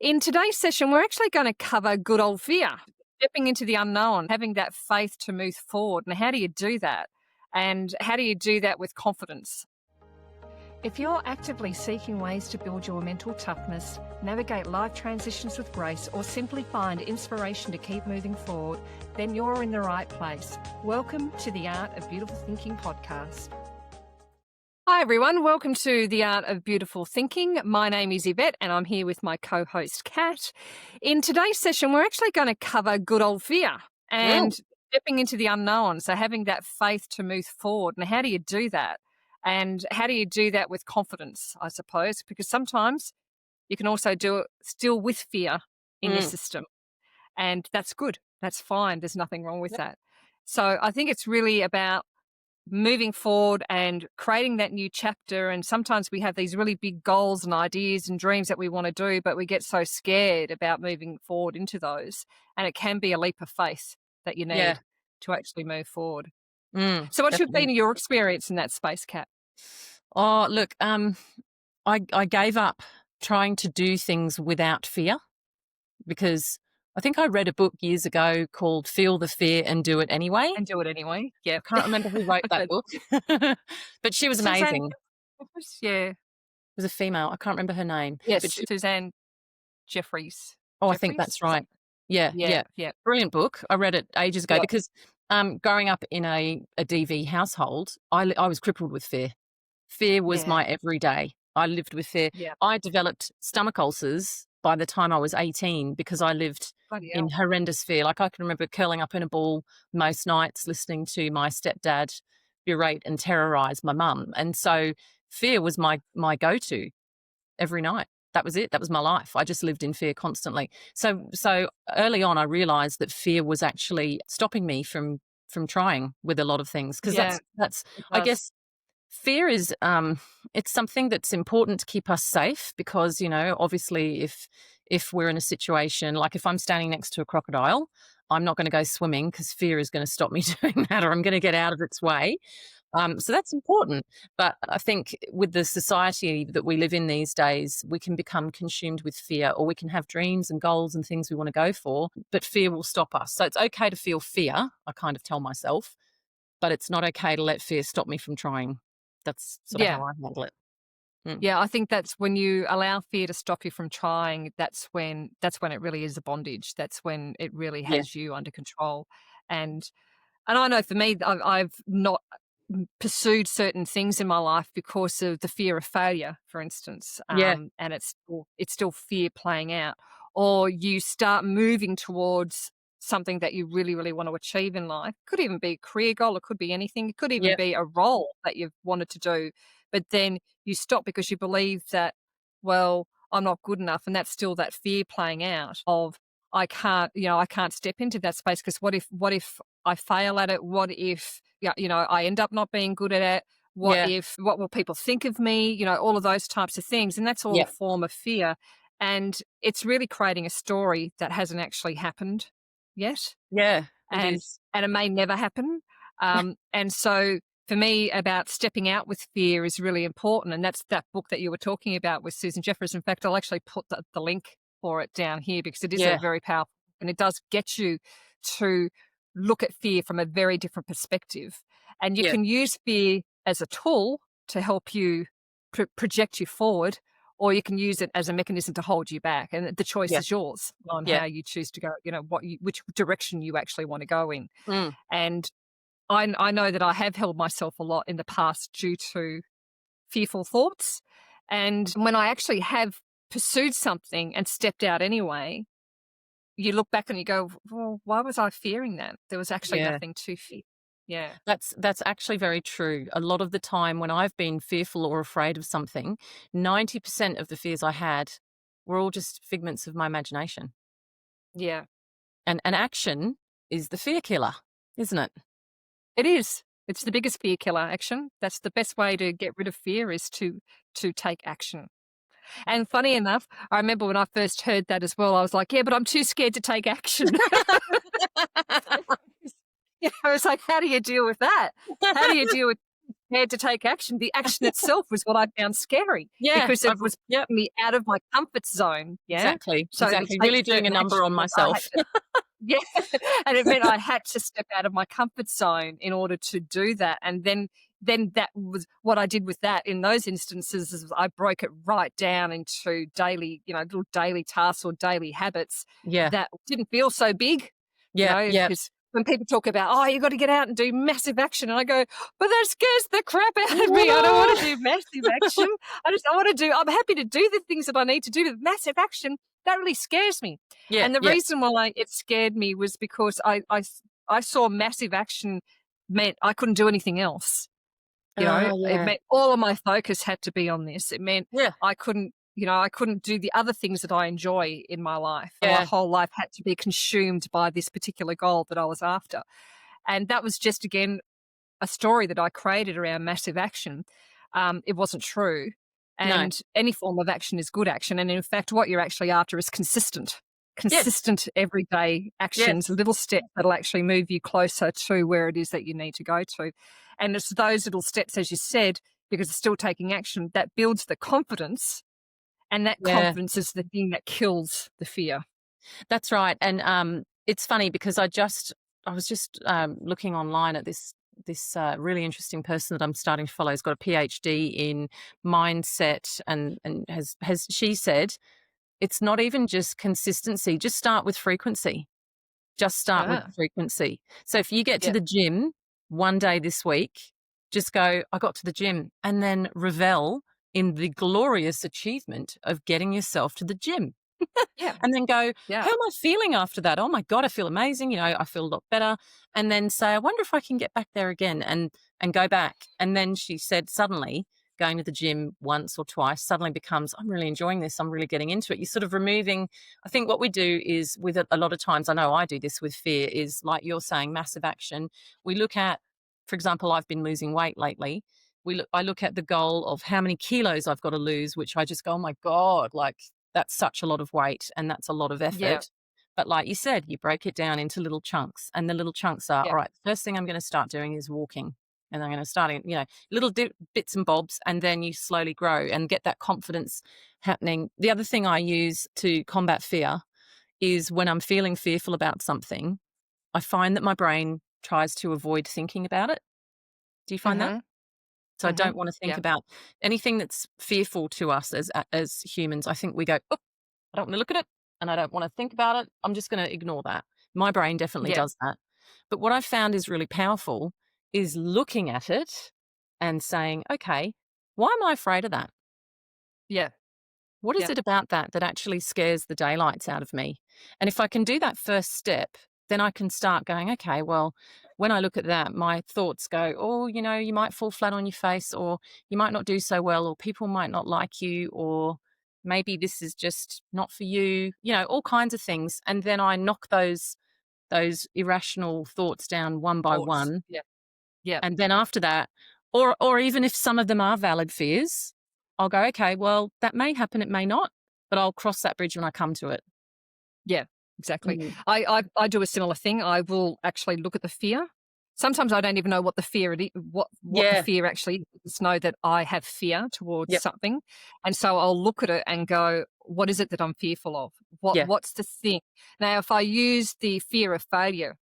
In today's session, we're actually going to cover good old fear, stepping into the unknown, having that faith to move forward. And how do you do that? And how do you do that with confidence? If you're actively seeking ways to build your mental toughness, navigate life transitions with grace, or simply find inspiration to keep moving forward, then you're in the right place. Welcome to the Art of Beautiful Thinking podcast. Hi everyone, welcome to the Art of Beautiful Thinking. My name is Yvette and I'm here with my co-host Kat. In today's session, we're actually going to cover good old fear and stepping into the unknown. So having that faith to move forward. And how do you do that? And how do you do that with confidence, I suppose? Because sometimes you can also do it still with fear in your system. And that's good. That's fine. There's nothing wrong with that. So I think it's really about moving forward and creating that new chapter. And sometimes we have these really big goals and ideas and dreams that we want to do, but we get so scared about moving forward into those. And it can be a leap of faith that you need to actually move forward. So what's been your experience in that space, Kat? Oh, look, I gave up trying to do things without fear because I think I read a book years ago called Feel the Fear and Do It Anyway. And do it anyway. Yeah. I can't remember who wrote that book, but she was amazing. Yeah. It was a female. I can't remember her name. Yes, but Suzanne Jeffries. Oh, I think that's right. Yeah. Brilliant book. I read it ages ago because growing up in a DV household, I was crippled with fear. Fear was my everyday. I lived with fear. Yeah. I developed stomach ulcers by the time I was 18 because I lived in horrendous fear. Like I can remember curling up in a ball most nights listening to my stepdad berate and terrorize my mum. And so fear was my go-to every night. That was it. That was my life. I just lived in fear constantly. So early on, I realized that fear was actually stopping me from trying with a lot of things because that's I guess fear is it's something that's important to keep us safe because, you know, obviously if we're in a situation like if I'm standing next to a crocodile, I'm not going to go swimming because fear is going to stop me doing that, or I'm going to get out of its way. So that's important. But I think with the society that we live in these days, we can become consumed with fear, or we can have dreams and goals and things we want to go for, but fear will stop us. So it's okay to feel fear, I kind of tell myself, but it's not okay to let fear stop me from trying. That's sort of how I handle it. Yeah, I think that's when you allow fear to stop you from trying, that's when it really is a bondage. That's when it really has you under control. And I know for me, I've not pursued certain things in my life because of the fear of failure, for instance. And it's still fear playing out. Or you start moving towards something that you really, really want to achieve in life. It could even be a career goal. It could be anything. It could even be a role that you've wanted to do. But then you stop because you believe that, well, I'm not good enough. And that's still that fear playing out of I can't step into that space because what if I fail at it? What if, I end up not being good at it? What will people think of me? All of those types of things. And that's all a form of fear. And it's really creating a story that hasn't actually happened yet. Yeah, it is. And it may never happen. And so for me, about stepping out with fear is really important. And that's that book that you were talking about with Susan Jeffers. In fact, I'll actually put the link for it down here because it is a very powerful, and it does get you to look at fear from a very different perspective. And you can use fear as a tool to help you project you forward, or you can use it as a mechanism to hold you back. And the choice is yours on how you choose to go, which direction you actually want to go in. And I know that I have held myself a lot in the past due to fearful thoughts. And when I actually have pursued something and stepped out anyway, you look back and you go, well, why was I fearing that? There was actually nothing to fear. Yeah. That's actually very true. A lot of the time when I've been fearful or afraid of something, 90% of the fears I had were all just figments of my imagination. Yeah. And action is the fear killer, isn't it? It is. It's the biggest fear killer, action. That's the best way to get rid of fear, is to take action. And funny enough, I remember when I first heard that as well, I was like, yeah, but I'm too scared to take action. I was like, how do you deal with that? How do you deal with scared to take action. The action itself was what I found scary Yeah. because it was Yep. putting me out of my comfort zone. Yeah. Exactly. So to Exactly. take Really doing a certain number on action meant I had myself. to, yeah, and it meant I had to step out of my comfort zone in order to do that. And then that was what I did with that in those instances is I broke it right down into daily, little daily tasks or daily habits Yeah. that didn't feel so big, Yeah. Yeah. because when people talk about, oh, you got to get out and do massive action, and I go, but that scares the crap out of me. I don't want to do massive action. I want to I'm happy to do the things that I need to do, but massive action, that really scares me. Yeah. And the Yeah. reason why it scared me was because I saw massive action meant I couldn't do anything else. Oh, It yeah. meant all of my focus had to be on this. It meant Yeah. I couldn't do the other things that I enjoy in my life. My Yeah. whole life had to be consumed by this particular goal that I was after. And that was just, again, a story that I created around massive action. It wasn't true. No. And any form of action is good action. And in fact, what you're actually after is Yes. consistent everyday actions, Yes. little steps that'll actually move you closer to where it is that you need to go to. And it's those little steps, as you said, because it's still taking action, that builds the confidence. And that Yeah. confidence is the thing that kills the fear. That's right. And it's funny because I was just looking online at this really interesting person that I'm starting to follow. Has got a PhD in mindset, and has she said it's not even just consistency. Just start with frequency. Just start with Ah, frequency. So if you get to yeah, the gym one day this week, just go, I got to the gym, and then revel in the glorious achievement of getting yourself to the gym. yeah, And then go, yeah, how am I feeling after that? Oh my God, I feel amazing. I feel a lot better. And then say, I wonder if I can get back there again and go back. And then she said, suddenly going to the gym once or twice suddenly becomes, I'm really enjoying this. I'm really getting into it. You're sort of removing, I think what we do is with a lot of times, I know I do this with fear, is like you're saying, massive action. We look at, for example, I've been losing weight lately. I look at the goal of how many kilos I've got to lose, which I just go, oh my God, like that's such a lot of weight and that's a lot of yeah, effort. But like you said, you break it down into little chunks, and the little chunks are, yeah, all right, the first thing I'm going to start doing is walking. And I'm going to start, little bits and bobs, and then you slowly grow and get that confidence happening. The other thing I use to combat fear is when I'm feeling fearful about something, I find that my brain tries to avoid thinking about it. Do you find that? mm-hmm, So I mm-hmm, don't want to think yeah, about anything that's fearful to us as humans. I think we go, oh, I don't want to look at it and I don't want to think about it. I'm just going to ignore that. My brain definitely yeah, does that. But what I've found is really powerful is looking at it and saying, okay, why am I afraid of that? yeah, What is yeah, it about that that actually scares the daylights out of me? And if I can do that first step, then I can start going, okay, well, when I look at that, my thoughts go, oh, you might fall flat on your face, or you might not do so well, or people might not like you, or maybe this is just not for you, all kinds of things. And then I knock those irrational thoughts down one by thoughts, one. yeah, yeah, And then after that, or even if some of them are valid fears, I'll go, okay, well, that may happen, it may not, but I'll cross that bridge when I come to it. yeah, exactly. Mm. I do a similar thing. I will actually look at the fear. Sometimes I don't even know what the fear what the Yeah. fear actually is. I just know that I have fear towards Yep. something, and so I'll look at it and go, "What is it that I'm fearful of? Yeah. What's the thing?" Now, if I use the fear of failure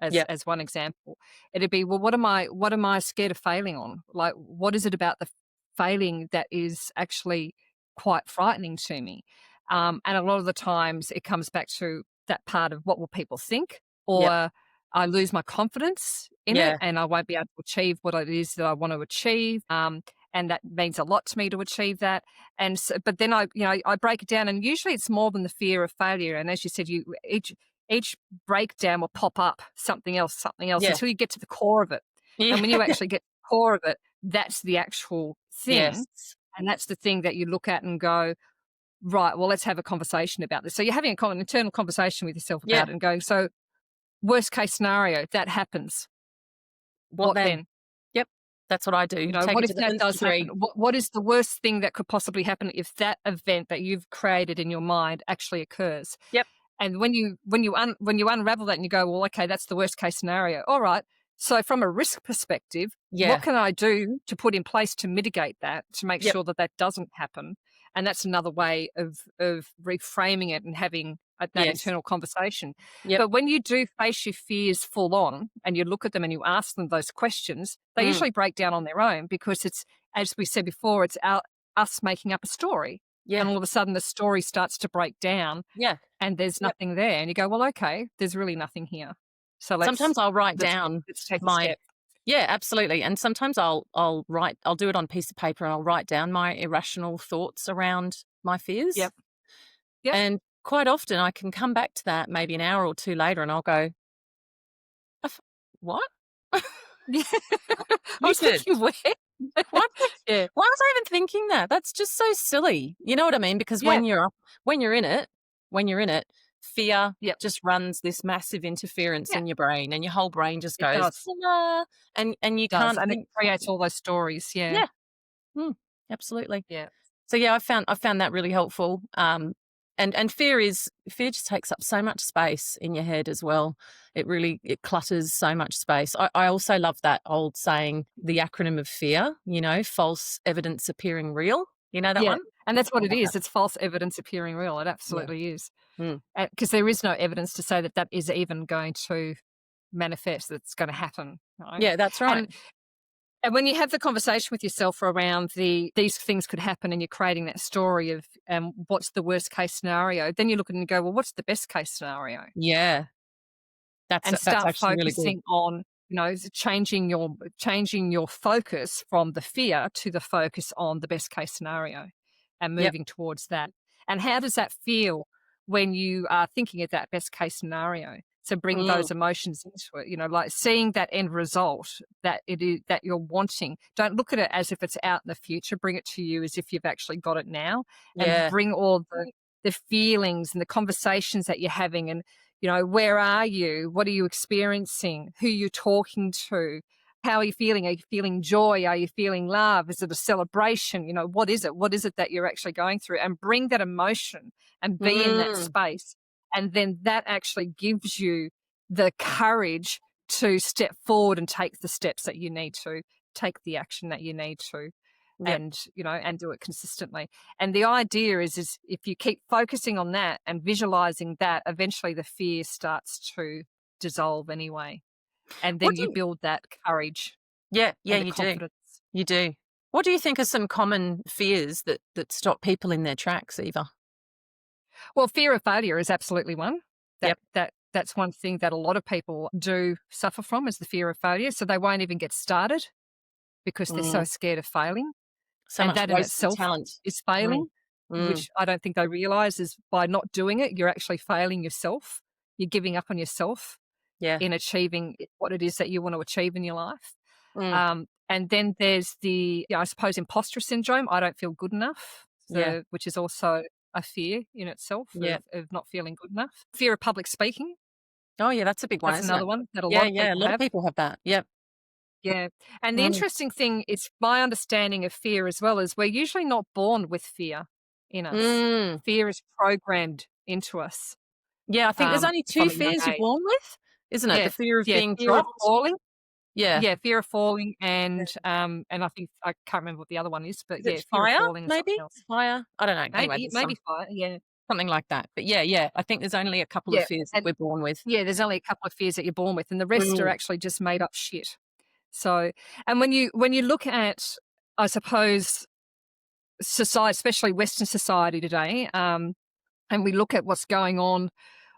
Yep. as one example, it'd be, well, what am I scared of failing on? Like, what is it about the failing that is actually quite frightening to me? And a lot of the times it comes back to that part of what will people think, Yep. or I lose my confidence in it Yeah. and I won't be able to achieve what it is that I want to achieve. And that means a lot to me to achieve that. And so, but then I break it down, and usually it's more than the fear of failure. And as you said, each breakdown will pop up something else Yeah. until you get to the core of it. Yeah. And when you actually get to the core of it, that's the actual thing. Yes. And that's the thing that you look at and go, right, well, let's have a conversation about this. So you're having an internal conversation with yourself Yeah. about it and going, so worst case scenario, if that happens, What what then? then? Yep. That's what I do. Take What it to if the that nth does happen? degree. What is the worst thing that could possibly happen if that event that you've created in your mind actually occurs? Yep. And when you unravel that and you go, well, okay, that's the worst case scenario. All right. So from a risk perspective, what Yeah. can I do to put in place to mitigate that, to make Yep. sure that that doesn't happen? And that's another way of reframing it and having that Yes. internal conversation. Yep. But when you do face your fears full on and you look at them and you ask them those questions, they Mm. usually break down on their own, because it's, as we said before, it's us making up a story. Yeah. And all of a sudden the story starts to break down Yeah. and there's Yep. nothing there. And you go, well, okay, there's really nothing here. So Sometimes I'll write let's down take a my step. yeah, absolutely. And sometimes I'll do it on a piece of paper and I'll write down my irrational thoughts around my fears. Yep. Yep. And quite often I can come back to that maybe an hour or two later and I'll go, what? Yeah. I You was did. thinking, where? What? Yeah. Why was I even thinking that? That's just so silly. You know what I mean? Because Yeah. when you're in it, fear Yep. just runs this massive interference Yeah. in your brain, and your whole brain just It goes, does. "Ah," and you It does. can't And it think. creates all those stories. Yeah. Yeah, absolutely. Yeah. So yeah, I found that really helpful. And fear just takes up so much space in your head as well. It clutters so much space. I also love that old saying, the acronym of fear, false evidence appearing real. You know that Yeah. one? And that's what I it love that. is. It's false evidence appearing real. It Yeah. absolutely is. Mm. Because there is no evidence to say that that is even going to manifest, that's going to happen. Right? Yeah, that's right. And when you have the conversation with yourself around these things could happen, and you're creating that story of what's the worst case scenario, then you look at it and go, well, what's the best case scenario? Yeah. And That's start actually really good. focusing on, changing your focus from the fear to the focus on the best case scenario and Yep. moving towards that. And how does that feel when you are thinking of that best case scenario? So bring Mm. those emotions into it, like seeing that end result that it is that you're wanting. Don't look at it as if it's out in the future. Bring it to you as if you've actually got it now, and Yeah. bring all the feelings and the conversations that you're having, and where are you? What are you experiencing? Who are you talking to? How are you feeling? Are you feeling joy? Are you feeling love? Is it a celebration? What is it? What is it that you're actually going through? And bring that emotion and be in that Mm. space. And then that actually gives you the courage to step forward and take the steps that you need to, take the action that you need to, Yep. and do it consistently. And the idea is if you keep focusing on that and visualizing that, eventually the fear starts to dissolve anyway. And then What do you you build that courage Yeah, and the you do. confidence. You do. What do you think are some common fears that stop people in their tracks, Eva? Well, fear of failure is absolutely one. Yep. That's one thing that a lot of people do suffer from, is the fear of failure. So they won't even get started because they're so Mm. scared of failing. So And much that in wasted itself talent. is Mm. failing, Mm. which I don't think they realize is by not doing it, you're actually failing yourself. You're giving up on yourself Yeah. in achieving what it is that you want to achieve in your life. Mm. And then there's I suppose, imposter syndrome. I don't feel good enough, Yeah. which is also a fear in itself Yeah. of not feeling good enough. Fear of public speaking. Oh, yeah, that's a big one, That's isn't another it? one that a Yeah, lot of yeah, a people lot of have. people have that. Yep. Yeah. And the Mm. interesting thing is, my understanding of fear as well, is we're usually not born with fear in us. Mm. Fear is programmed into us Yeah, I think there's only 2 from a young fears you're age. born with, isn't it? Yeah. The fear of Yeah. being Fear of dropped. falling. Yeah. Yeah, fear of falling, Yeah. and I think I can't remember what the other one is, but Is yeah, it fear of fire, falling and maybe? something else. Fire? I don't know. Anyway, Maybe there's maybe fire, yeah. something like that. But yeah, I think there's only a couple of Yeah, fears that and we're born with. yeah, there's only a couple of fears that you're born with, and the rest are Mm. actually just made up shit. So, and when you look at, I suppose, society, especially Western society today, and we look at what's going on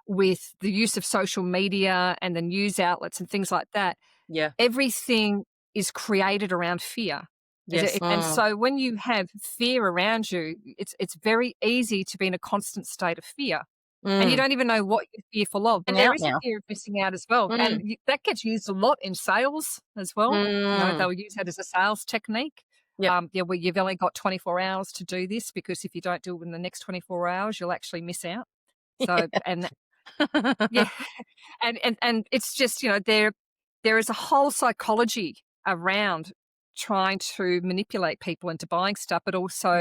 with the use of social media and the news outlets and things like that, Yeah. everything is created around fear. Yes. And Mm. so when you have fear around you, it's very easy to be in a constant state of fear. And you Mm. don't even know what you're fearful of. And Missing there out is a now. fear of missing out as well. Mm. And that gets used a lot in sales as well. Mm. They'll use that as a sales technique. Yep. Where you've only got 24 hours to do this, because if you don't do it in the next 24 hours, you'll actually miss out. So, and yeah, and it's just, there is a whole psychology around trying to manipulate people into buying stuff, but also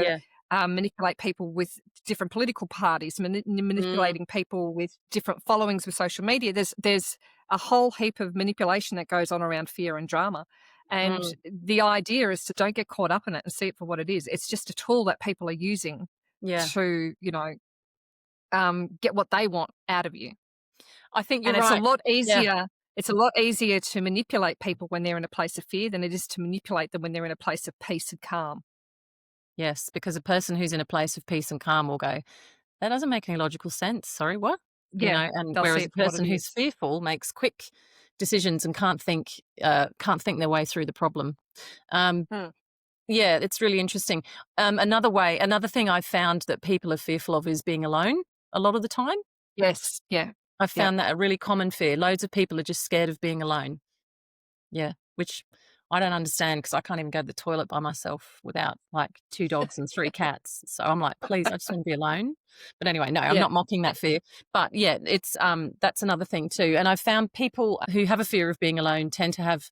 Yeah. manipulate people with different political parties, Mm. manipulating people with different followings with social media. There's a whole heap of manipulation that goes on around fear and drama. And Mm, the idea is to don't get caught up in it and see it for what it is. It's just a tool that people are using yeah. to, get what they want out of you. I think you're And it's a right. lot Yeah. easier. It's a lot easier to manipulate people when they're in a place of fear than it is to manipulate them when they're in a place of peace and calm. Yes, because a person who's in a place of peace and calm will go, "That doesn't make any logical sense. Sorry, what?" Yeah, And they'll see whereas a it for what it person who's is. fearful makes quick decisions and can't think their way through the problem. Um, Mm. yeah, it's really interesting. Another thing I found that people are fearful of is being alone a lot of the time. Yes. Yeah. I've Yeah. found that a really common fear. Loads of people are just scared of being alone. Yeah, which I don't understand because I can't even go to the toilet by myself without, like, 2 dogs and 3 cats. So I'm like, "Please, I just wanna be alone." But anyway, no, I'm Yeah. not mocking that fear. But yeah, that's another thing too. And I've found people who have a fear of being alone tend to have,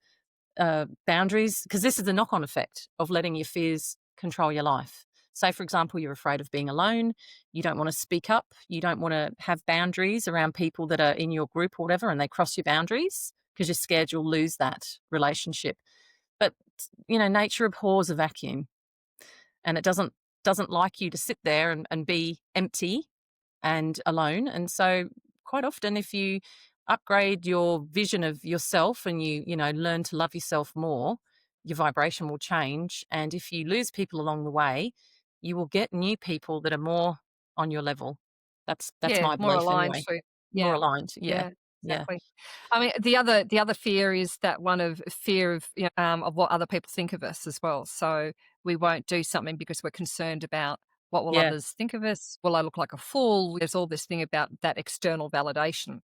boundaries because this is the knock-on effect of letting your fears control your life. Say, for example, you're afraid of being alone, you don't wanna speak up, you don't wanna have boundaries around people that are in your group or whatever, and they cross your boundaries because 'cause you're scared you'll lose that relationship. But, nature abhors a vacuum, and it doesn't like you to sit there and be empty and alone. And so quite often if you upgrade your vision of yourself and learn to love yourself more, your vibration will change. And if you lose people along the way, you will get new people that are more on your level. That's Yeah. my More belief aligned anyway. to. More Yeah. aligned. Yeah. Yeah. Yeah. Exactly. I mean, the other fear is that one of fear of of what other people think of us as well. So we won't do something because we're concerned about what will Yeah. others think of us. Will I look like a fool? There's all this thing about that external validation,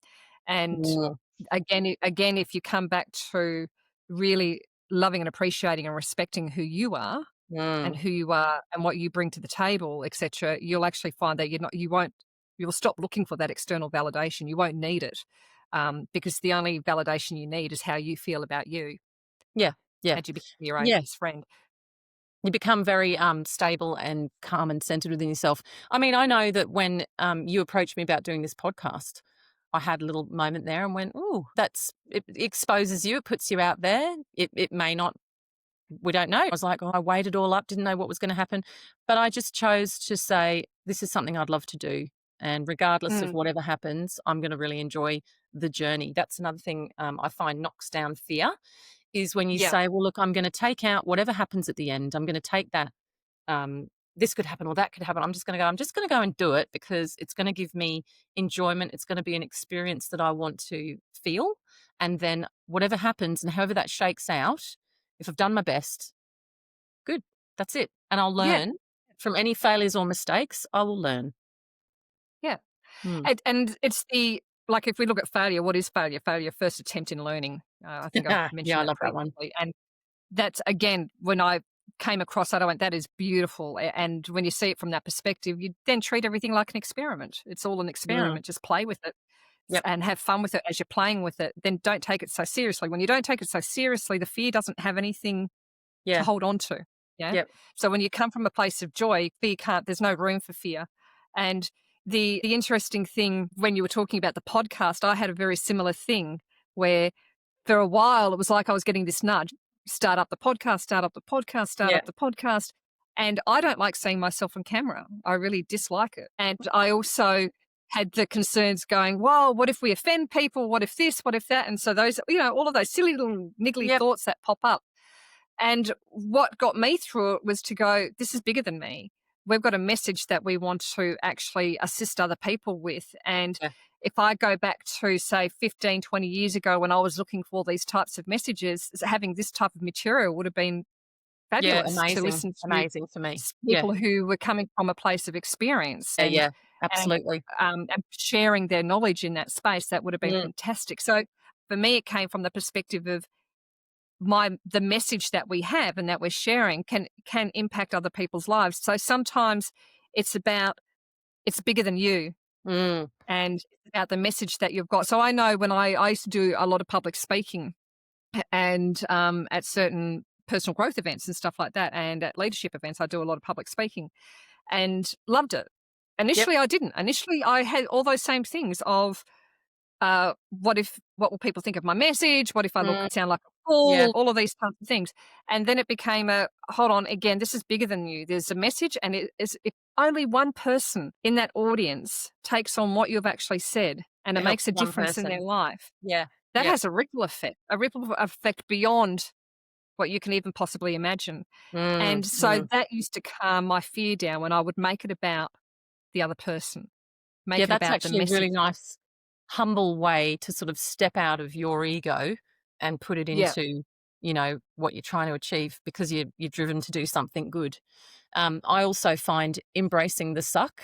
and Mm, again, if you come back to really loving and appreciating and respecting who you are and mm. who you are and what you bring to the table, etc., you'll actually find that you'll stop looking for that external validation. You won't need it because the only validation you need is how you feel about you, Yeah. Yeah. and you become your own Yeah. best friend. You become very, stable and calm and centered within yourself. I mean, I know that when, you approached me about doing this podcast, I had a little moment there and went, "Ooh, it exposes you, it puts you out there. It may not we don't know." I was like, "Oh, I weighed it all up, didn't know what was gonna happen." But I just chose to say, "This is something I'd love to do, and regardless of Mm, whatever happens, I'm gonna really enjoy the journey." That's another thing, I find knocks down fear is when you yeah, say, "Well, look, I'm gonna take out whatever happens at the end. I'm gonna take that, this could happen or that could happen. I'm just gonna go and do it because it's gonna give me enjoyment. It's gonna be an experience that I want to feel. And then whatever happens and however that shakes out, if I've done my best, good. That's it. And I'll yeah, learn from any failures or mistakes, I will learn." yeah. Mm. And it's the like if we look at failure, what is failure? Failure, first attempt in learning. I think I've Yeah, I mentioned that love that one. previously, and that's again when I came across that, I went, "That is beautiful." And when you see it from that perspective, you then treat everything like an experiment. It's all an Mm. experiment. Just play with it Yep. and have fun with it as you're playing with it. Then don't take it so seriously. When you don't take it so seriously, the fear doesn't have anything to Yeah. hold on to. Yeah. Yep. So when you come from a place of joy, fear can't, there's no room for fear. And the interesting thing when you were talking about the podcast, I had a very similar thing where for a while it was like I was getting this nudge, start up the podcast, start up the podcast, start Yeah. up the podcast. And I don't like seeing myself on camera. I really dislike it. And I also had the concerns going, well, what if we offend people? What if this? What if that? And so those, all of those silly little niggly Yep. thoughts that pop up. And what got me through it was to go, this is bigger than me. We've got a message that we want to actually assist other people with. And Yeah. if I go back to, say, 15, 20 years ago when I was looking for these types of messages, having this type of material would have been Yeah. fabulous to Amazing. listen to Amazing for me. Yeah. people who were coming from a place of experience Yeah. and Yeah. Absolutely. and sharing their knowledge in that space. That would have been Mm. fantastic. So for me, it came from the perspective of the message that we have and that we're sharing can impact other people's lives. So sometimes it's bigger than you Mm. and it's about the message that you've got. So I know when I used to do a lot of public speaking and at certain personal growth events and stuff like that, and at leadership events, I do a lot of public speaking and loved it. Yep. Initially, I didn't. Initially, I had all those same things of what will people think of my message? What if I Mm, sound like a yeah. fool? All of these types of things. And then it became hold on, again, this is bigger than you. There's a message, and it is, if only one person in that audience takes on what you've actually said and it It helps makes a one difference in their person. life, Yeah. that Yeah. has a ripple effect beyond what you can even possibly imagine. Mm, And so mm. that used to calm my fear down when I would make it about the other person, Yeah, make it that's about the actually a really message. nice, humble way to sort of step out of your ego and put it Yeah. into, what you're trying to achieve because you're driven to do something good. I also find embracing the suck,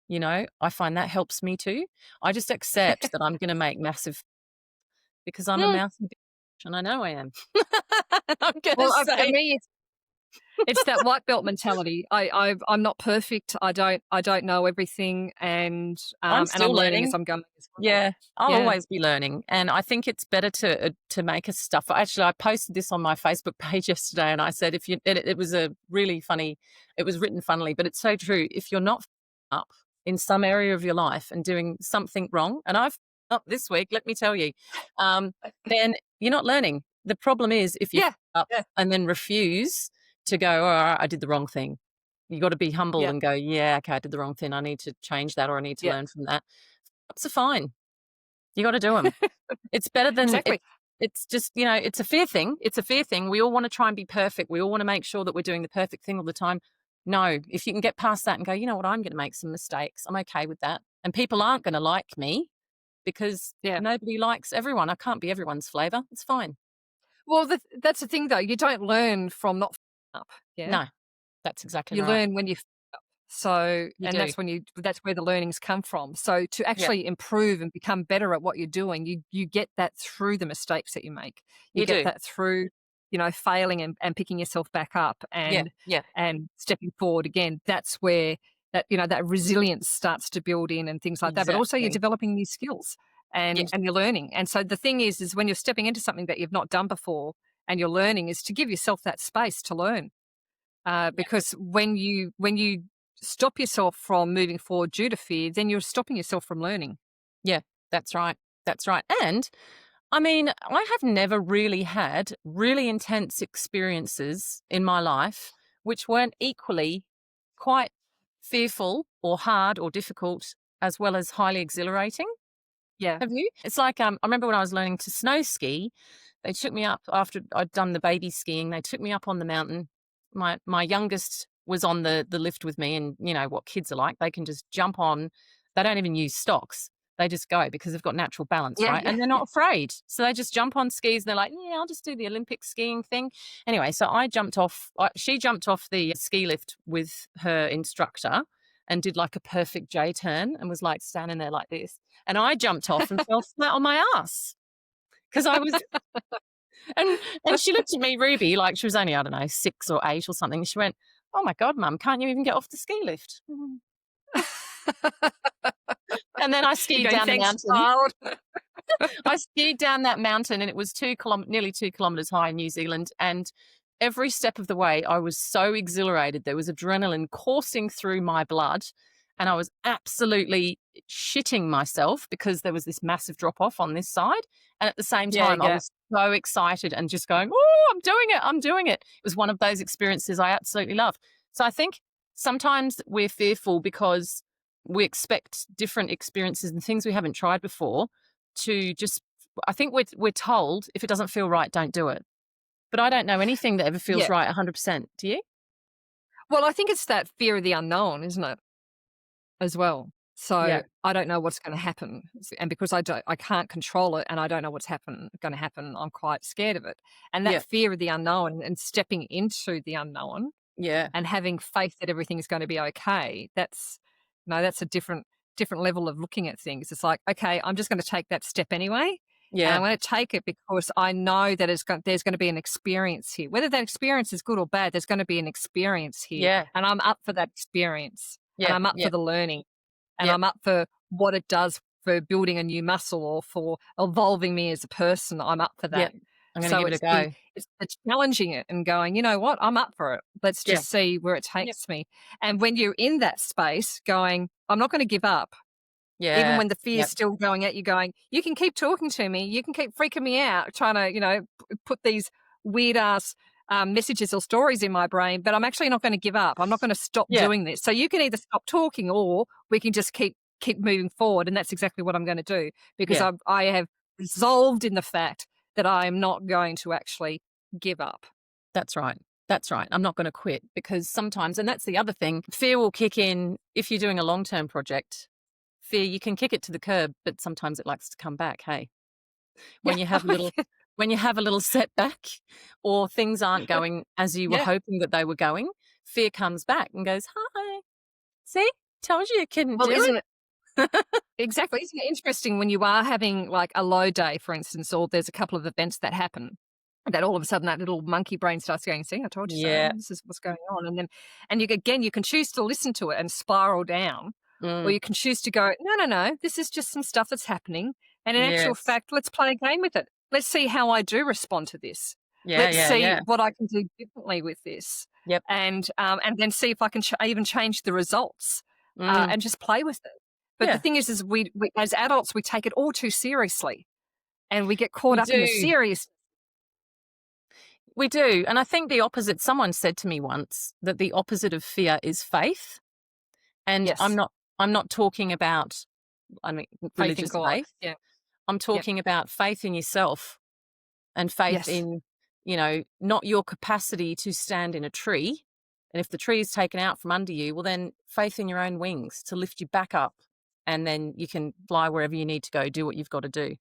I find that helps me too. I just accept that I'm gonna make massive because I'm a Mm. mouthy bitch, and I know I am. I'm gonna Well, for say me, it's that white belt mentality. I'm not perfect. I don't know everything, I'm and I'm still learning as learning. I'm going as well. Yeah, I'll Yeah, always be learning, and I think it's better to make us stuff. Actually, I posted this on my Facebook page yesterday, and I said if you it was a really funny. It was written funnily, but it's so true. If you're not up in some area of your life and doing something wrong, and I've up this week, let me tell you, um, then you're not learning. The problem is if you yeah, up yeah, and then refuse to go, all right, I did the wrong thing. You got to be humble yeah, and go, yeah, okay, I did the wrong thing. I need to change that, or I need to yeah. learn from that. Ups are fine. You gotta do them. It's better than Exactly. it's just, it's a fear thing. It's a fear thing. We all wanna try and be perfect. We all wanna make sure that we're doing the perfect thing all the time. No, if you can get past that and go, "You know what? I'm gonna make some mistakes. I'm okay with that." And people aren't gonna like me because Yeah. nobody likes everyone. I can't be everyone's flavor. It's fine. Well, that's the thing, though. You don't learn from not up. Yeah, No, that's exactly you right. learn when you. So, You and do. that's where the learnings come from. So to Yeah, actually improve and become better at what you're doing, you get that through the mistakes that you make. You you get do. that through, failing and picking yourself back up Yeah, and yeah, stepping forward again. That's where that resilience starts to build in and things like that. But also you're exactly. developing new skills Yeah, and you're learning. And so the thing is when you're stepping into something that you've not done before and you're learning is to give yourself that space to learn yeah, because when you stop yourself from moving forward due to fear, then you're stopping yourself from learning. yeah. That's right. That's right. And I mean, I have never really had really intense experiences in my life which weren't equally quite fearful or hard or difficult as well as highly exhilarating. Yeah. Have you? It's like I remember when I was learning to snow ski, they took me up after I'd done the baby skiing. They took me up on the mountain. My youngest was on the lift with me, and you know what kids are like. They can just jump on. They don't even use stocks. They just go because they've got natural balance, Yeah, right? yeah. And they're not afraid. So they just jump on skis. And they're like, yeah, I'll just do the Olympic skiing thing. Anyway, so I jumped off. She jumped off the ski lift with her instructor and did like a perfect J turn and was like standing there like this. And I jumped off and fell flat on my ass because I was and she looked at me, Ruby, like she was only, I don't know, 6 or 8 or something. She went, "Oh my God, Mum, can't you even get off the ski lift?" And then I You're skied going, down the "Thanks, mountain. child." I skied down that mountain and it was nearly 2 kilometers high in New Zealand. And every step of the way, I was so exhilarated. There was adrenaline coursing through my blood. And I was absolutely shitting myself because there was this massive drop off on this side. And at the same Yeah, time, I yeah. was so excited and just going, "Oh, I'm doing it. I'm doing it." It was one of those experiences I absolutely love. So I think sometimes we're fearful because we expect different experiences and things we haven't tried before to just I think we're told if it doesn't feel right, don't do it. But I don't know anything that ever feels Yeah. right 100%. Do you? Well, I think it's that fear of the unknown, isn't it, as well? Yeah. So, I don't know what's gonna happen, and because I can't control it and I don't know what's gonna happen, I'm quite scared of it. And that Yeah. fear of the unknown and stepping into the unknown Yeah. and having faith that everything's gonna be okay, that's no, that's a different level of looking at things. It's like, "Okay, I'm just gonna take that step anyway, and I'm Yeah. gonna take it because I know that there's gonna be an experience here. Whether that experience is good or bad, there's gonna be an experience here, Yeah. and I'm up for that experience, and Yeah. I'm up Yeah. for the learning, and Yeah. I'm up for what it does for building a new muscle or for evolving me as a person. I'm up for Yeah. that." I'm gonna So give it a go. it's the challenging it and going, "You know what? I'm up for it. Let's Yeah. just see where it Yeah. takes me." And when you're in that space going, "I'm not gonna give up. Even Yeah. when the fear's Yep. still going at you going, "You can keep talking to me, you can keep freaking me out," trying to, put these weird ass, messages or stories in my brain, but I'm actually not gonna give up. I'm not gonna stop Yeah. doing this. So you can either stop talking or we can just keep moving forward, and that's exactly what I'm gonna do because Yeah. I have resolved in the fact that I am not going to actually give up. That's right. That's right. I'm not going to quit because sometimes, and that's the other thing, fear will kick in if you're doing a long term project. Fear, you can kick it to the curb, but sometimes it likes to come back. Hey, Yeah. when you have a little, when you have a little setback or things aren't going as you were Yeah. hoping that they were going, fear comes back and goes, "Hi, see, told you couldn't Well, do isn't it." it exactly, isn't it interesting when you are having, like, a low day, for instance, or there's a couple of events that happen, that all of a sudden that little monkey brain starts going, "See, I told you so. Yeah. This is what's going on." And you again, you can choose to listen to it and spiral down, or Mm, you can choose to go, "No, no, no, this is just some stuff that's happening, and in actual yes. fact, let's play a game with it. Let's see how I do respond to this. Yeah. Let's Yeah. see Yeah. what I can do differently with this." Yep. And then see if I can even change the results, Mm, and just play with it. But the yeah. thing is we as adults, we take it all too seriously, and we get caught We up in the do. serious. We do. And I think the opposite, someone said to me once that the opposite of fear is faith. And Yes, I'm not talking about, I mean, faith in religious God. faith. Yeah, I'm yeah, talking about faith in yourself and faith yes, in, not your capacity to stand in a tree. And if the tree is taken out from under you, well, then faith in your own wings to lift you back up. And then you can fly wherever you need to go, do what you've got to do.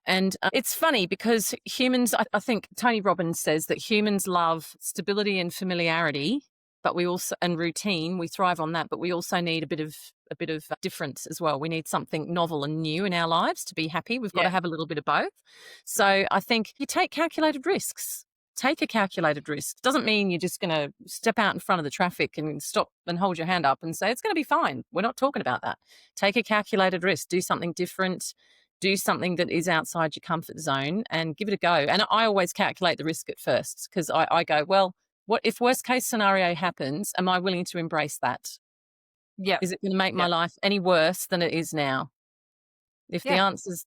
And it's funny because humans, I think Tony Robbins says that humans love stability and familiarity, but we also, and routine, we thrive on that, but we also need a bit of difference as well. We need something novel and new in our lives to be happy. We've got to yeah, have a little bit of both. So I think you take calculated risks. Take a calculated risk. Doesn't mean you're just going to step out in front of the traffic and stop and hold your hand up and say, it's going to be fine. We're not talking about that. Take a calculated risk. Do something different. Do something that is outside your comfort zone and give it a go. And I always calculate the risk at first because I go, well, what if worst case scenario happens? Am I willing to embrace that? yeah, Is it going to make my yeah, life any worse than it is now? yeah,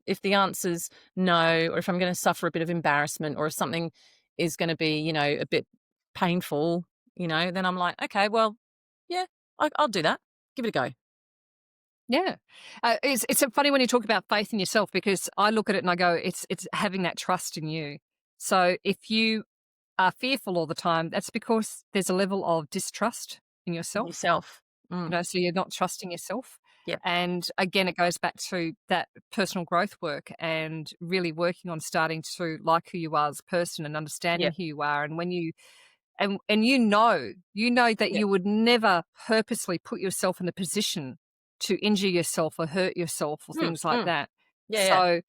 If the answer's no, or if I'm going to suffer a bit of embarrassment, or if something is going to be, a bit painful, then I'm like, okay, well, yeah, I'll do that. Give it a go. yeah. It's so funny when you talk about faith in yourself because I look at it and I go, it's having that trust in you. So if you are fearful all the time, that's because there's a level of distrust in yourself. Yourself. Mm. So you're not trusting yourself. Yep. And again, it goes back to that personal growth work and really working on starting to like who you are as a person and understanding Yep. who you are. And when you and you know that Yep. you would never purposely put yourself in a position to injure yourself or hurt yourself or Mm. things like Mm. that. Yeah. Yeah. So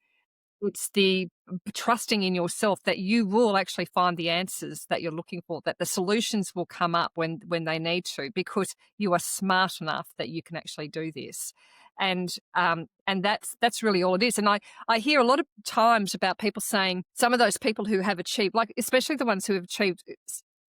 it's the trusting in yourself that you will actually find the answers that you're looking for, that the solutions will come up when they need to, because you are smart enough that you can actually do this. And that's really all it is. And I hear a lot of times about people saying some of those people who have achieved, like especially the ones who have achieved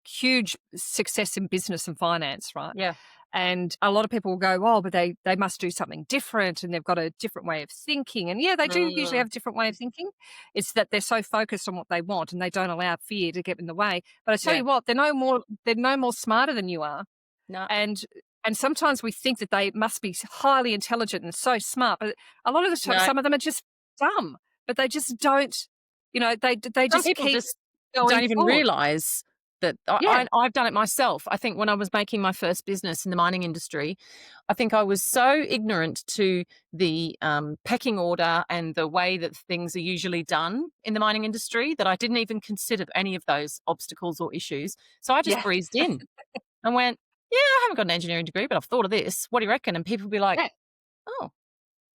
huge success in business and finance, right? Yeah. And a lot of people will go, oh, but they must do something different and they've got a different way of thinking. And yeah, they do usually Mm. have a different way of thinking. It's that they're so focused on what they want and they don't allow fear to get in the way. But I tell Yeah. you what, they're no more smarter than you are. No. And and sometimes we think that they must be highly intelligent and so smart, but a lot of the time, No. some of them are just dumb. But they just don't, they Some just people keep just going don't even forward. realize that Yeah, I've done it myself. I think when I was making my first business in the mining industry, I think I was so ignorant to the pecking order and the way that things are usually done in the mining industry that I didn't even consider any of those obstacles or issues. So I just yeah, breezed in and went, yeah, I haven't got an engineering degree, but I've thought of this. What do you reckon? And people would be like, yeah, oh,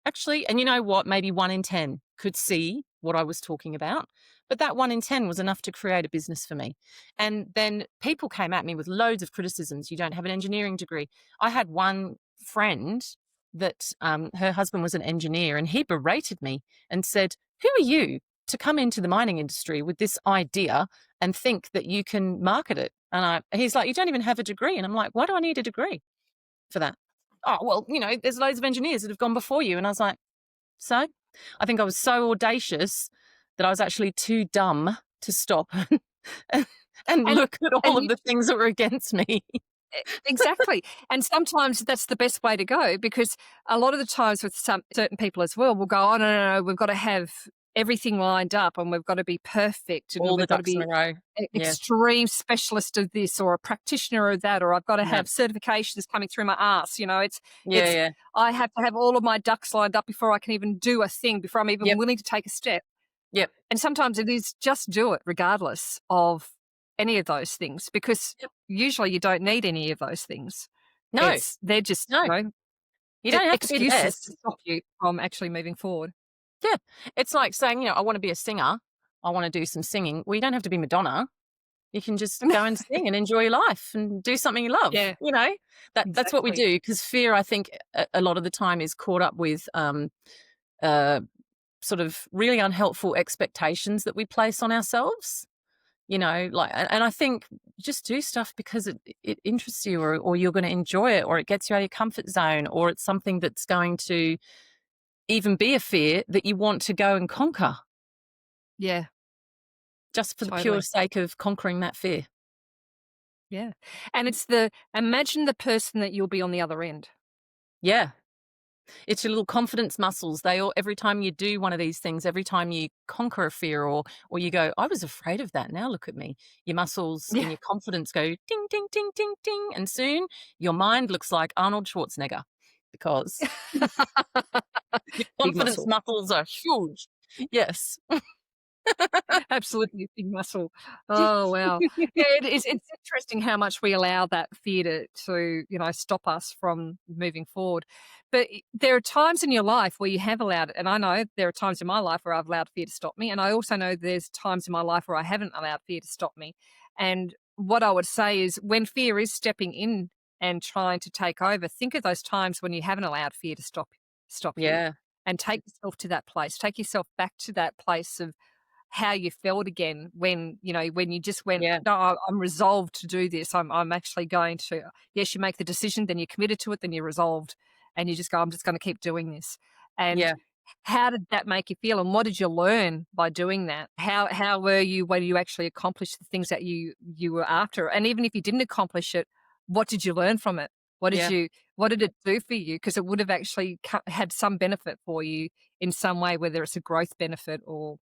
actually, and you know what? Maybe 1 in 10 could see what I was talking about. But that 1 in 10 was enough to create a business for me. And then people came at me with loads of criticisms. You don't have an engineering degree. I had one friend that her husband was an engineer and he berated me and said, who are you to come into the mining industry with this idea and think that you can market it? And he's like, you don't even have a degree. And I'm like, why do I need a degree for that? oh, well, there's loads of engineers that have gone before you. And I was like, so? I think I was so audacious that I was actually too dumb to stop and, and And look at all and of the things that were against me. exactly. And sometimes that's the best way to go, because a lot of the times with some certain people as well, will go, oh, no, no, no, we've got to have everything lined up and we've got to be perfect and All the we've got to ducks in be a row. Yeah. extreme specialist of this or a practitioner of that, or I've got to No. have certifications coming through my ass. Yeah, It's, yeah. I have to have all of my ducks lined up before I can even do a thing, before I'm even Yep. willing to take a step. Yep. And sometimes it is just do it regardless of any of those things, because Yep. usually you don't need any of those things. No, They're just, no. You don't have to be the excuses to best. stop you from actually moving forward. Yeah. It's like saying, I want to be a singer. I want to do some singing. Well, you don't have to be Madonna. You can just go and sing and enjoy your life and do something you love. Yeah, That's what we exactly. do, because fear, I think, a lot of the time is caught up with uh, sort of really unhelpful expectations that we place on ourselves. And I think just do stuff because it interests you, or you're going to enjoy it, or it gets you out of your comfort zone, or it's something that's going to even be a fear that you want to go and conquer, Yeah, just for the pure totally. sake of conquering that fear. Yeah. And imagine the person that you'll be on the other end. Yeah. It's your little confidence muscles. Every time you do one of these things, every time you conquer a fear, or you go, I was afraid of that. Now look at me. Your muscles and Yeah. your confidence go ding, ding, ding, ding, ding. And soon your mind looks like Arnold Schwarzenegger, because your Big confidence muscle. muscles are huge. Yes. Absolutely big muscle. Oh, wow. Yeah, it's interesting how much we allow that fear to stop us from moving forward. But there are times in your life where you have allowed it, and I know there are times in my life where I've allowed fear to stop me, and I also know there's times in my life where I haven't allowed fear to stop me. And what I would say is, when fear is stepping in and trying to take over, think of those times when you haven't allowed fear to stop you, Yeah. and take yourself to that place. Take yourself back to that place of how you felt again when you just went, Yeah. "No, I'm resolved to do this. I'm actually going to." Yes, you make the decision, then you're committed to it, then you're resolved, and you just go, "I'm just gonna keep doing this." And Yeah. how did that make you feel, and what did you learn by doing that? How were you when you actually accomplished the things that you were after? And even if you didn't accomplish it, what did you learn from it? Yeah. What did it do for you? Because it would have actually had some benefit for you in some way, whether it's a growth benefit or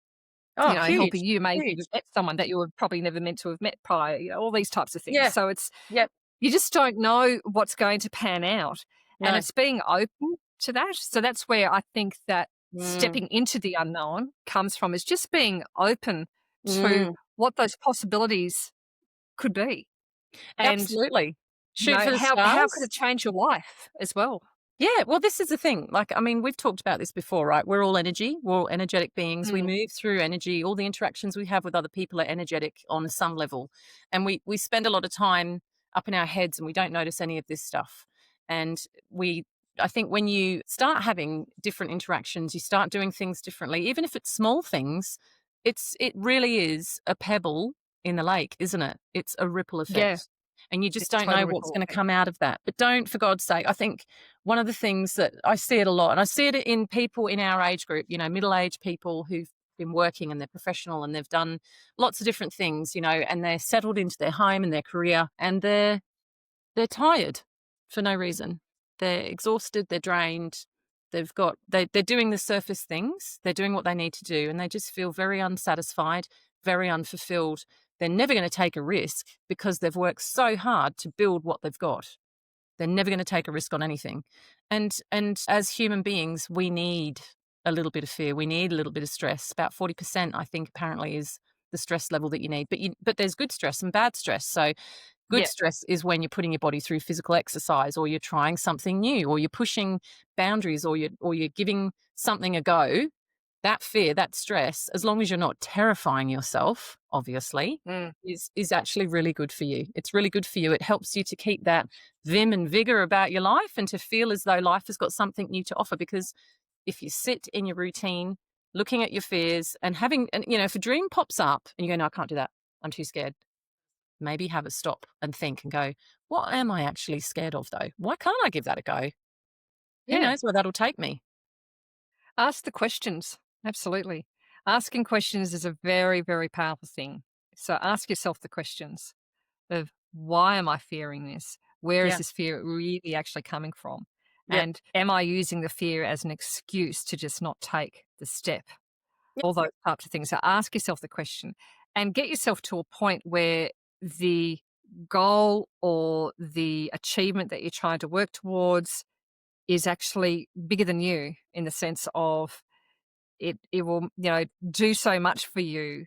Oh, helping huge. you maybe Huge. have met someone that you were probably never meant to have met prior, all these types of things. Yeah. So Yep. you just don't know what's going to pan out. And No. it's being open to that. So that's where I think that Mm. stepping into the unknown comes from, is just being open to Mm. what those possibilities could be. And Absolutely. Shoot for the how could stars. it change your life as well? Yeah, well, this is the thing. Like, I mean, we've talked about this before, right? We're all energy. We're all energetic beings. We Mm, move through energy. All the interactions we have with other people are energetic on some level. And we spend a lot of time up in our heads and we don't notice any of this stuff. And I think when you start having different interactions, you start doing things differently, even if it's small things, it really is a pebble in the lake, isn't it? It's a ripple yeah, effect. And you just it's a don't total know what's ripple going to effect. come out of that. But don't, for God's sake, I think one of the things that I see it a lot, and I see it in people in our age group, middle-aged people who've been working and they're professional and they've done lots of different things, and they're settled into their home and their career, and they're tired for no reason. They're exhausted, they're drained, they're doing the surface things, they're doing what they need to do, and they just feel very unsatisfied, very unfulfilled. They're never going to take a risk because they've worked so hard to build what they've got. They're never going to take a risk on anything. And as human beings, we need a little bit of fear. We need a little bit of stress. About 40%, I think, apparently, is the stress level that you need. But there's good stress and bad stress. So good Yeah. stress is when you're putting your body through physical exercise, or you're trying something new, or you're pushing boundaries, or you're giving something a go. That fear, that stress, as long as you're not terrifying yourself, obviously, Mm. is actually really good for you. It's really good for you. It helps you to keep that vim and vigor about your life and to feel as though life has got something new to offer. Because if you sit in your routine, looking at your fears and if a dream pops up and you go, no, I can't do that. I'm too scared. Maybe have a stop and think and go, what am I actually scared of though? Why can't I give that a go? who Yeah. knows where that'll take me? Ask the questions. Absolutely. Asking questions is a very, very powerful thing. So ask yourself the questions of why am I fearing this? Where is Yeah. this fear really actually coming from? Yep. And am I using the fear as an excuse to just not take the step? Yep. All those types of things. So ask yourself the question and get yourself to a point where the goal or the achievement that you're trying to work towards is actually bigger than you in the sense of it will, do so much for you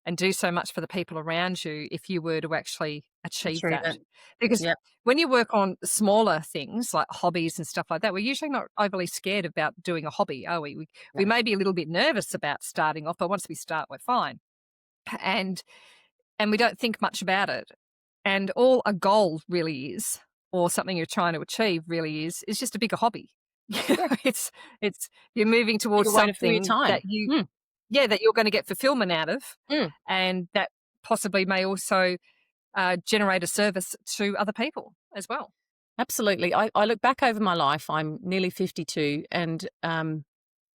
and do so much for the people around you if you were to actually achieve Achieve that. it. Because Yep. when you work on smaller things like hobbies and stuff like that, we're usually not overly scared about doing a hobby, are we? We No. may be a little bit nervous about starting off, but once we start, we're fine. And we don't think much about it. And all a goal really is, or something you're trying to achieve really is just a bigger hobby. Yeah. It's you're moving towards Bigger way to fill your something that time. Mm. that you're going to get fulfillment out of, Mm. and that possibly may also generate a service to other people as well. Absolutely. I look back over my life. I'm nearly 52, and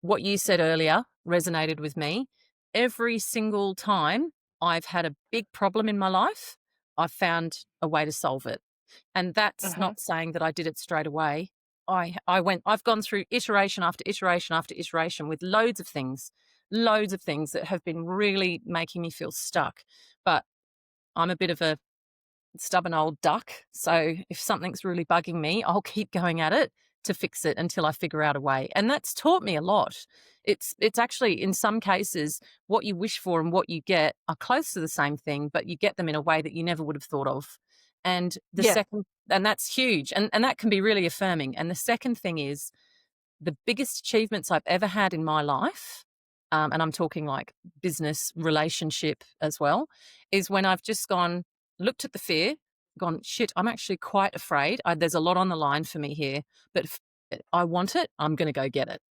what you said earlier resonated with me. Every single time I've had a big problem in my life, I've found a way to solve it. And that's Uh-huh. not saying that I did it straight away. I've gone through iteration after iteration after iteration with loads of things that have been really making me feel stuck. But I'm a bit of a stubborn old duck. So if something's really bugging me, I'll keep going at it to fix it until I figure out a way. And that's taught me a lot. It's actually in some cases what you wish for and what you get are close to the same thing, but you get them in a way that you never would have thought of. And the Yeah. second and that's huge. And that can be really affirming. And the second thing is the biggest achievements I've ever had in my life, and I'm talking like business, relationship as well, is when I've just looked at the fear, gone, shit, I'm actually quite afraid. There's a lot on the line for me here, but if I want it, I'm going to go get it.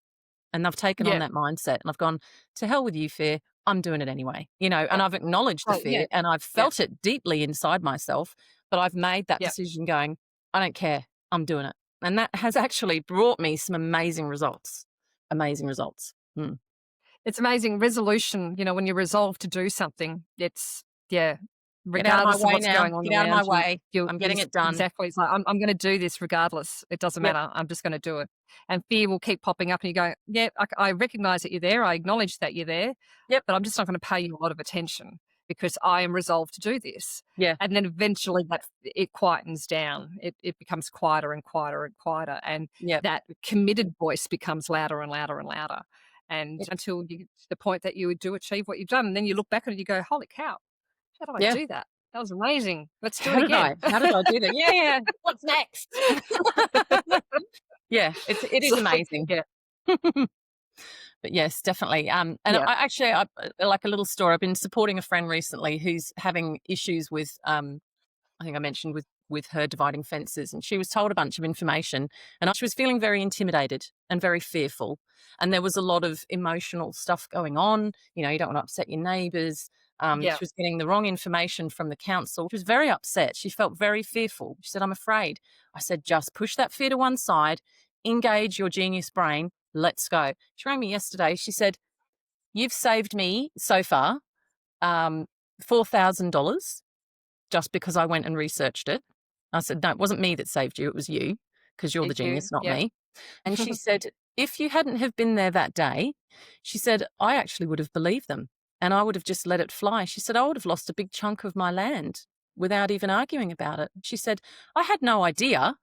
And I've taken on Yeah. that mindset and I've gone, to hell with you, fear. I'm doing it anyway, and Yeah. I've acknowledged the Oh, yeah. fear and I've Yeah. felt it deeply inside myself, but I've made that Yeah. decision going, I don't care. I'm doing it. And that has actually brought me some amazing results. Amazing results. Mm. It's amazing resolution, when you're resolved to do something, yeah, Get out of my regardless of way what's now. going on Get out of my around you, way. I'm you getting just it done. exactly, it's like, I'm gonna do this regardless. It doesn't Yep. matter. I'm just gonna do it. And fear will keep popping up and you go, "Yeah, I recognize that you're there. I acknowledge that you're there, Yep. but I'm just not gonna pay you a lot of attention because I am resolved to do this." Yeah. And then eventually that it quietens down. It becomes quieter and quieter and quieter, and Yep. that committed voice becomes louder and louder and louder. And Yep. until you get to the point that you do achieve what you've done, and then you look back at it and you go, "Holy cow, how did I Yeah. do that? That was amazing. Let's do it How did again." I? How did I do that? Yeah, yeah. What's next? Yeah, it is So, amazing. yeah, But yes, definitely. And yeah, I like a little story. I've been supporting a friend recently who's having issues with, I think I mentioned with her dividing fences, and she was told a bunch of information, and she was feeling very intimidated and very fearful, and there was a lot of emotional stuff going on. You don't want to upset your neighbours. yeah. She was getting the wrong information from the council. She was very upset. She felt very fearful. She said, "I'm afraid." I said, "Just push that fear to one side, engage your genius brain. Let's go." She rang me yesterday. She said, "You've saved me so far $4,000 just because I went and researched it." I said, "No, it wasn't me that saved you. It was you because you're the Thank you. genius, not Yeah. me." And she said, "If you hadn't have been there that day," she said, "I actually would have believed them and I would have just let it fly." She said, "I would have lost a big chunk of my land without even arguing about it." She said, "I had no idea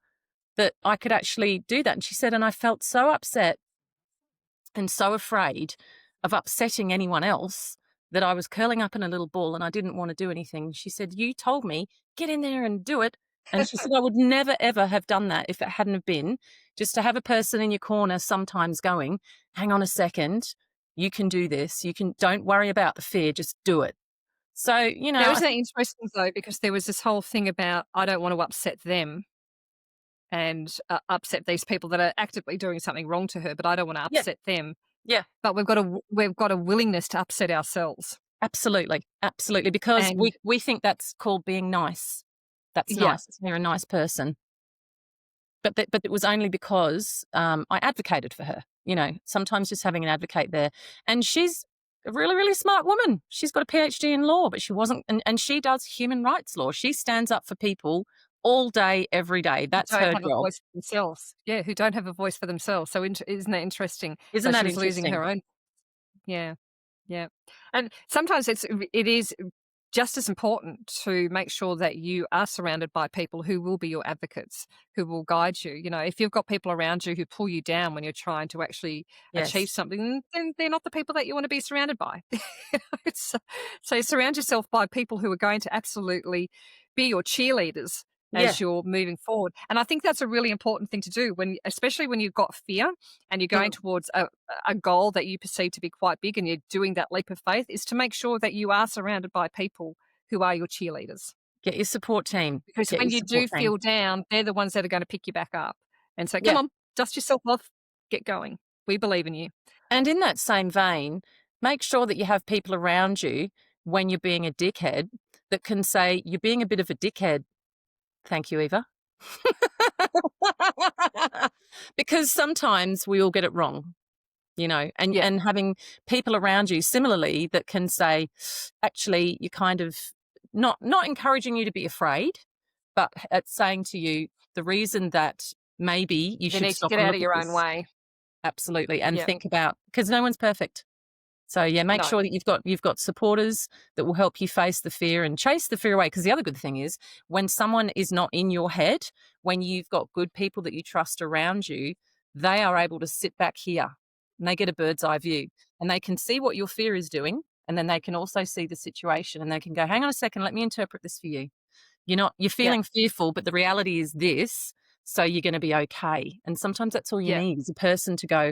that I could actually do that." And she said, "And I felt so upset and so afraid of upsetting anyone else that I was curling up in a little ball and I didn't want to do anything." She said, "You told me, get in there and do it." And she said, "I would never, ever have done that if it hadn't have been just to have a person in your corner sometimes going, hang on a second, you can do this. Don't worry about the fear, just do it." So, Now, I isn't that think, interesting though? Because there was this whole thing about I don't want to upset them and upset these people that are actively doing something wrong to her, but I don't want to yeah, upset them. yeah, But we've got a willingness to upset ourselves. absolutely. Absolutely. Because And we think that's called being nice. That's yeah, nice. You're a nice person. but it was only because I advocated for her. You know, sometimes just having an advocate there, and she's a really, really smart woman. She's got a PhD in law, but she wasn't, and she does human rights law. She stands up for people all day, every day. Who That's don't her have a job. voice for themselves. Yeah, who don't have a voice for themselves. So isn't that interesting? Isn't So she that was losing interesting? her own. Yeah. Yeah. And sometimes it is just as important to make sure that you are surrounded by people who will be your advocates, who will guide you. You know, if you've got people around you who pull you down when you're trying to actually achieve Yes, something, then they're not the people that you want to be surrounded by. So, so surround yourself by people who are going to absolutely be your cheerleaders yeah, as you're moving forward. And I think that's a really important thing to do when, especially when you've got fear and you're going mm. towards a goal that you perceive to be quite big and you're doing that leap of faith, is to make sure that you are surrounded by people who are your cheerleaders. Get your support team. Because Get when your you do support team. feel down, they're the ones that are going to pick you back up and say, come Yeah. on, dust yourself off, get going. We believe in you. And in that same vein, make sure that you have people around you when you're being a dickhead that can say, "You're being a bit of a dickhead. Thank you, Eva." Because sometimes we all get it wrong, you know, Yeah, and having people around you similarly that can say, actually, you're kind of not encouraging you to be afraid, but it's saying to you the reason that maybe you you should need to stop get and out look of at your own this. way. Absolutely. And Yeah, think about, because no one's perfect. So yeah, make no, sure that you've got supporters that will help you face the fear and chase the fear away. Because the other good thing is when someone is not in your head, when you've got good people that you trust around you, they are able to sit back here and they get a bird's eye view and they can see what your fear is doing. And then they can also see the situation and they can go, hang on a second, let me interpret this for you. You're yeah, feeling fearful, but the reality is this, so you're gonna be okay. And sometimes that's all you yeah, need is a person to go,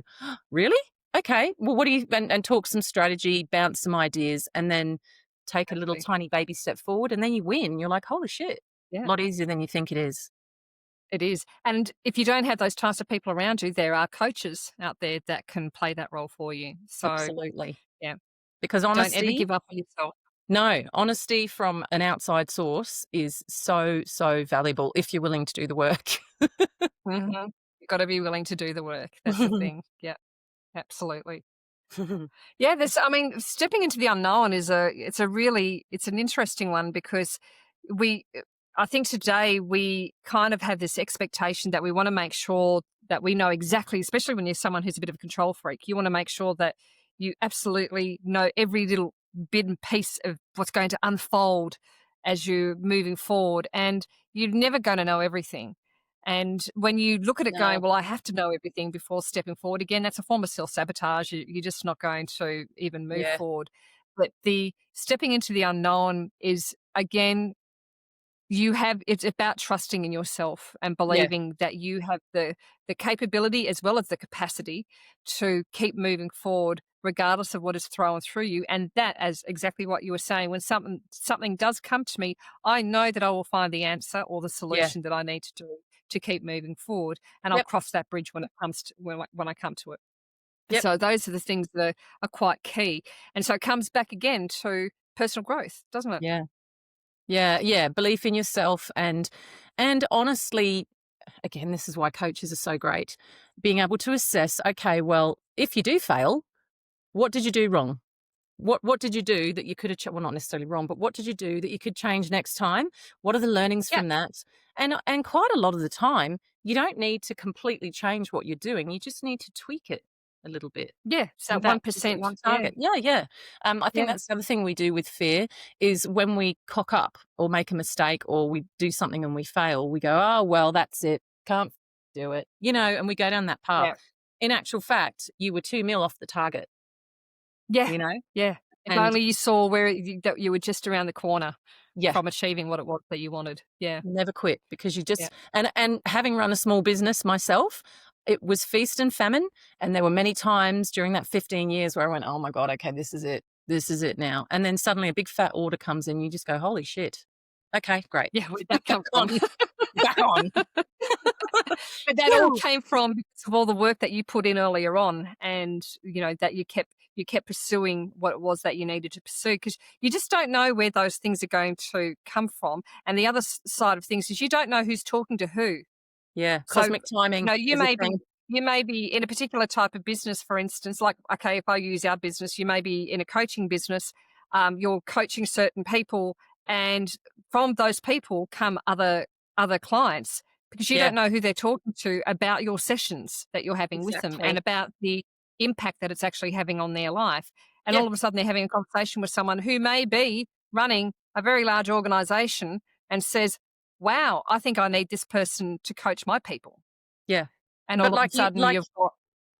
"Really? Okay. Well, what do you," and talk some strategy, bounce some ideas, and then take a little exactly. tiny baby step forward, and then you win. You're like, "Holy shit." A Yeah. lot easier than you think it is. It is. And if you don't have those types of people around you, there are coaches out there that can play that role for you. So, Absolutely. yeah, Because don't ever honesty give up on yourself. no, honesty from an outside source is so, so valuable if you're willing to do the work. Mhm. You've got to be willing to do the work. That's the thing. Yeah, absolutely. Yeah, I mean, stepping into the unknown it's an interesting one because we, I think today we kind of have this expectation that we want to make sure that we know exactly, especially when you're someone who's a bit of a control freak, you want to make sure that you absolutely know every little bit and piece of what's going to unfold as you're moving forward. And you're never going to know everything. And when you look at it going, No. well, I have to know everything before stepping forward again, that's a form of self sabotage. You're just not going to even move Yeah. forward. But the stepping into the unknown is, again, it's about trusting in yourself and Yeah. believing that you have the capability as well as the capacity to keep moving forward regardless of what is thrown through you. And that, as exactly what you were saying, when something does come to me, I know that I will find the answer or the Yeah. solution that I need to do to keep moving forward, and I'll Yep. cross that bridge when it comes to when I come to it. Yep. So those are the things that are quite key. And so it comes back again to personal growth, doesn't it? Yeah. Yeah, yeah, belief in yourself and honestly, again, this is why coaches are so great. Being able to assess, okay, well, if you do fail, what did you do wrong? What did you do that you could have well, not necessarily wrong, but what did you do that you could change next time? What are the learnings Yeah. from that? And quite a lot of the time, you don't need to completely change what you're doing. You just need to tweak it a little bit. Yeah. So And that keep it 1%. on Yeah. target. Yeah, yeah. I think Yeah. that's the other thing we do with fear is when we cock up or make a mistake or we do something and we fail, we go, oh, well, that's it. Can't do it. You know, and we go down that path. Yeah. In actual fact, you were 2 mil off the target, Yeah. you know? Yeah. If And only you saw that you were just around the corner yeah, from achieving what it was that you wanted. Yeah. never quit because you Yeah. just and having run a small business myself, it was feast and famine. And there were many times during that 15 years where I went, oh my God, okay, this is it. This is it now. And then suddenly a big fat order comes in, you just go, holy shit. Okay, great. Yeah. Where'd that Back come on. from? Back on. But that all Phew. came from because of all the work that you put in earlier on and, that you kept pursuing what it was that you needed to pursue because you just don't know where those things are going to come from. And the other side of things is you don't know who's talking to who. Yeah. So, Cosmic timing you is a may thing. be in a particular type of business, for instance, like, okay, if I use our business, you may be in a coaching business, you're coaching certain people, and from those people come other clients, because you Yeah, don't know who they're talking to about your sessions that you're having with them and exactly. about the impact that it's actually having on their life. And Yeah, all of a sudden they're having a conversation with someone who may be running a very large organization and says, wow, I think I need this person to coach my people. yeah. And But all of a like you sudden like you've got,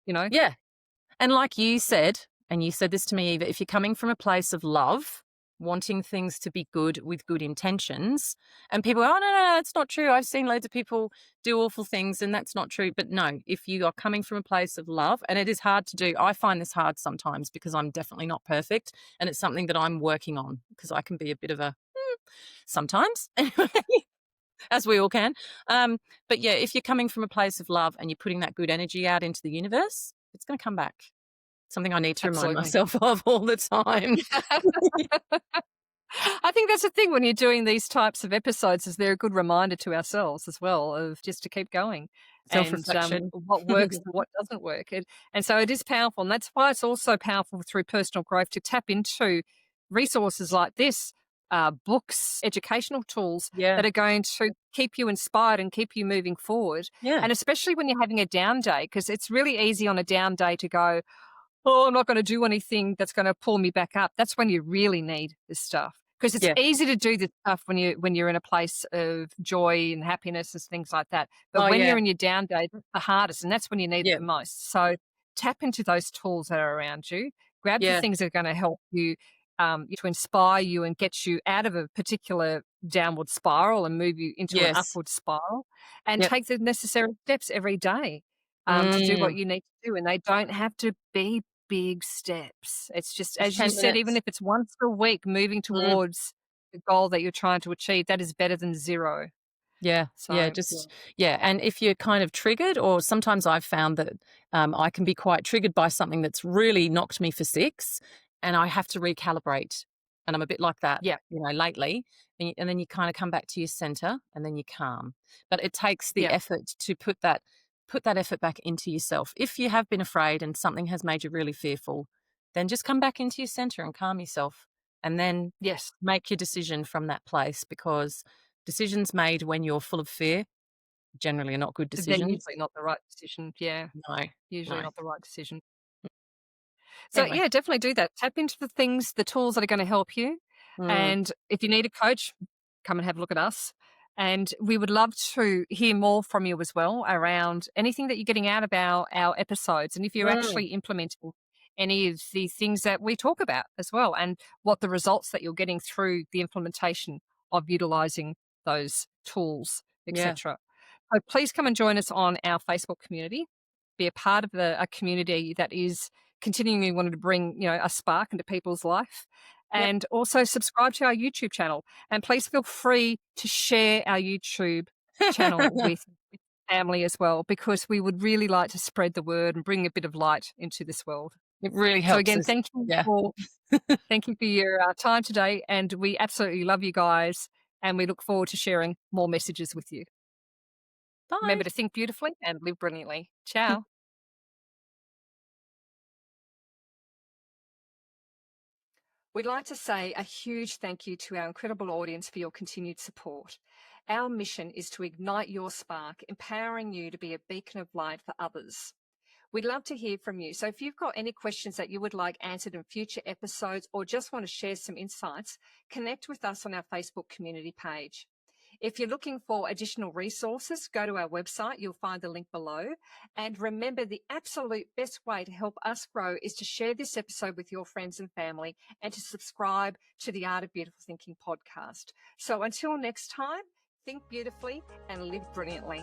you know yeah. And like you said, and you said this to me, that if you're coming from a place of love, wanting things to be good with good intentions, and people, oh, no, no, no, it's not true. I've seen loads of people do awful things and that's not true. But no, if you are coming from a place of love, and it is hard to do, I find this hard sometimes because I'm definitely not perfect. And it's something that I'm working on because I can be a bit of a sometimes, as we all can. But yeah, if you're coming from a place of love and you're putting that good energy out into the universe, it's going to come back. Something I need to remind absolutely. myself of all the time. I think that's the thing when you're doing these types of episodes, is they're a good reminder to ourselves as well of just to keep going and Self-reflection. what works and what doesn't work. And so it is powerful. And that's why it's also powerful through personal growth to tap into resources like this, books, educational tools Yeah, that are going to keep you inspired and keep you moving forward. yeah, And especially when you're having a down day, because it's really easy on a down day to go, oh, I'm not going to do anything that's going to pull me back up. That's when you really need this stuff. Because it's yeah. easy to do this stuff when you're in a place of joy and happiness and things like that. But Oh, when yeah, you're in your down day, that's the hardest, and that's when you need it yeah, the most. So tap into those tools that are around you. Grab the yeah, things that are going to help you, to inspire you and get you out of a particular downward spiral and move you into an yes, upward spiral, and yep. take the necessary steps every day to do what Mm, you need to do. And they don't have to be big steps. It's just, just as you 10 said, even minutes. if it's once a week moving Mm. towards the goal that you're trying to achieve, that is better than zero. Yeah, yeah, So, yeah. just yeah, and if you're kind of triggered, or sometimes I've found that I can be quite triggered by something that's really knocked me for six, and I have to recalibrate. And I'm a bit like that, Yeah. lately. And then you kind of come back to your center, and then you calm. But it takes the Yeah. effort to put that effort back into yourself. If you have been afraid and something has made you really fearful, then just come back into your center and calm yourself, and then Yes. make your decision from that place, because decisions made when you're full of fear generally are not good They're decisions. usually not the right decision. Yeah. No, Usually no. not the right decision. So Anyway. yeah, definitely do that. Tap into the things, the tools that are going to help you. Mm, And if you need a coach, come and have a look at us. And we would love to hear more from you as well around anything that you're getting out of our episodes. And if you're mm, actually implementing any of the things that we talk about as well, and what the results that you're getting through the implementation of utilizing those tools, yeah. etc. So please come and join us on our Facebook community. Be a part of a community that is continually wanted to bring, a spark into people's life. Yep. And also subscribe to our YouTube channel. And please feel free to share our YouTube channel with family as well, because we would really like to spread the word and bring a bit of light into this world. It really So helps again, us. Yeah. thank you for your time today, and we absolutely love you guys, and we look forward to sharing more messages with you. Bye. Remember to think beautifully and live brilliantly. Ciao. We'd like to say a huge thank you to our incredible audience for your continued support. Our mission is to ignite your spark, empowering you to be a beacon of light for others. We'd love to hear from you. So if you've got any questions that you would like answered in future episodes, or just want to share some insights, connect with us on our Facebook community page. If you're looking for additional resources, go to our website. You'll find the link below. And remember, the absolute best way to help us grow is to share this episode with your friends and family, and to subscribe to the Art of Beautiful Thinking podcast. So until next time, think beautifully and live brilliantly.